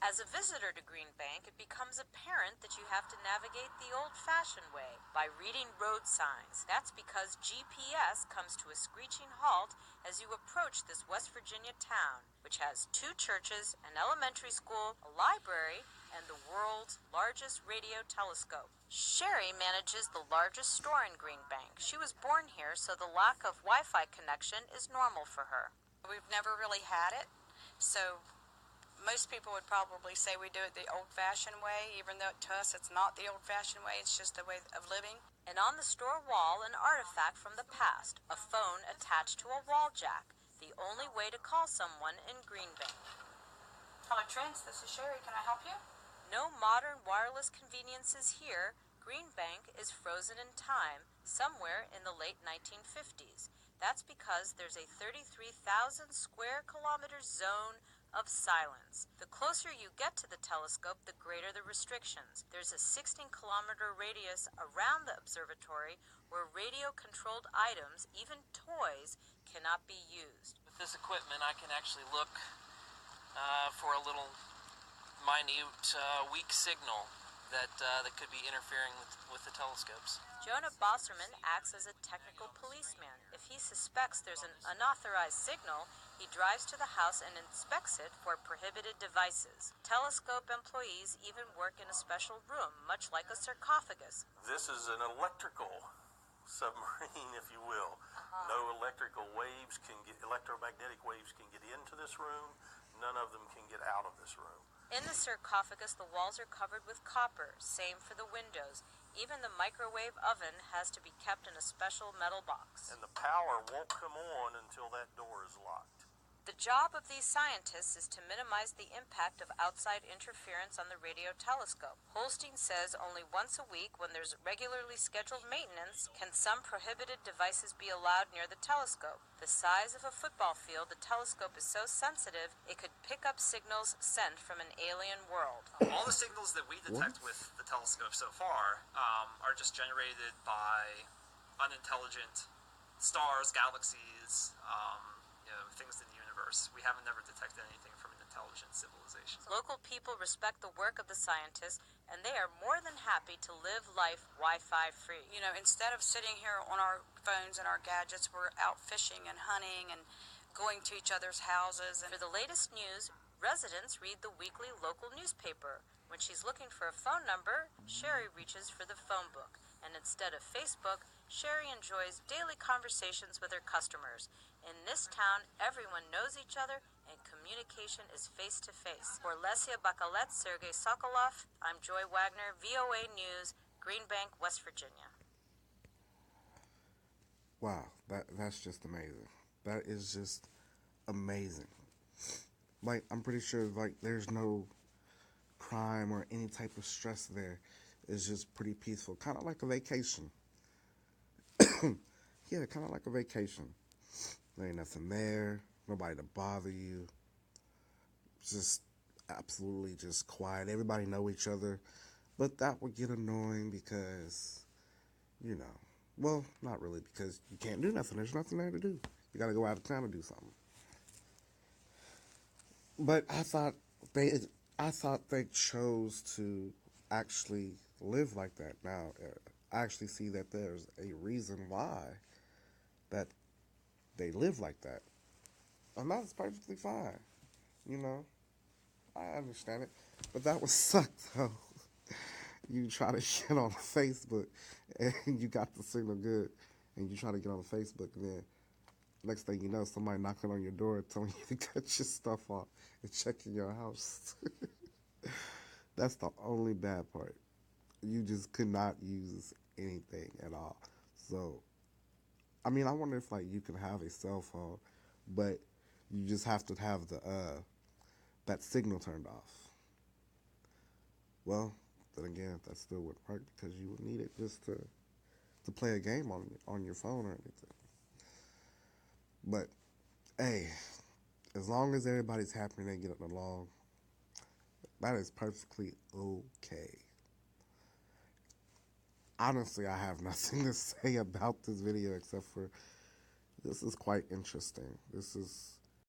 As a visitor to Green Bank, it becomes apparent that you have to navigate the old-fashioned way, by reading road signs. That's because GPS comes to a screeching halt as you approach this West Virginia town, which has 2 churches, an elementary school, a library, and the world's largest radio telescope. Sherry manages the largest store in Green Bank. She was born here, so the lack of Wi-Fi connection is normal for her. We've never really had it, so most people would probably say we do it the old-fashioned way, even though to us it's not the old-fashioned way, it's just the way of living. And on the store wall, an artifact from the past, a phone attached to a wall jack, the only way to call someone in Green Bank. Hello, Trent, this is Sherry. Can I help you? No modern wireless conveniences here. Green Bank is frozen in time, somewhere in the late 1950s. That's because there's a 33,000 square kilometer zone of silence. The closer you get to the telescope, the greater the restrictions. There's a 16-kilometer radius around the observatory where radio-controlled items, even toys, cannot be used. With this equipment, I can actually look for a little minute, weak signal that could be interfering with the telescopes. Jonah Bosserman acts as a technical policeman. If he suspects there's an unauthorized signal, he drives to the house and inspects it for prohibited devices. Telescope employees even work in a special room, much like a sarcophagus. This is an electrical submarine, if you will. No electromagnetic waves can get into this room. None of them can get out of this room. In the sarcophagus, the walls are covered with copper, same for the windows. Even the microwave oven has to be kept in a special metal box. And the power won't come on until that door is locked. The job of these scientists is to minimize the impact of outside interference on the radio telescope. Holstein says only once a week, when there's regularly scheduled maintenance, can some prohibited devices be allowed near the telescope. The size of a football field, the telescope is so sensitive, it could pick up signals sent from an alien world. All the signals that we detect with the telescope so far are just generated by unintelligent stars, galaxies, things in the universe. We haven't never detected anything from an intelligent civilization. Local people respect the work of the scientists, and they are more than happy to live life Wi-Fi free. You know, instead of sitting here on our phones and our gadgets, we're out fishing and hunting and going to each other's houses. For the latest news, residents read the weekly local newspaper. When she's looking for a phone number, Sherry reaches for the phone book. And instead of Facebook, Sherry enjoys daily conversations with her customers. In this town, everyone knows each other and communication is face-to-face. For Lesia Bakalet, Sergei Sokolov, I'm Joy Wagner, VOA News, Green Bank, West Virginia. Wow, that's just amazing. That is just amazing. Like, I'm pretty sure, like, there's no crime or any type of stress there. It's just pretty peaceful. Kind of like a vacation. Yeah, kind of like a vacation. There ain't nothing there. Nobody to bother you. Just absolutely just quiet. Everybody know each other. But that would get annoying because, well, not really, because you can't do nothing. There's nothing there to do. You got to go out of town to do something. But I thought they chose to actually live like that. Now, I actually see that there's a reason why that they live like that. And that's perfectly fine. I understand it. But that would suck, though. You try to get on Facebook, and you got the signal good, and you try to get on Facebook, and then next thing you know, somebody knocking on your door telling you to cut your stuff off and checking your house. That's the only bad part. You just could not use anything at all. So, I wonder if, you can have a cell phone, but you just have to have that signal turned off. Well, then again, that still wouldn't work because you would need it just to play a game on your phone or anything. But, hey, as long as everybody's happy and they get along, that is perfectly okay. Honestly, I have nothing to say about this video except for this is quite interesting. This is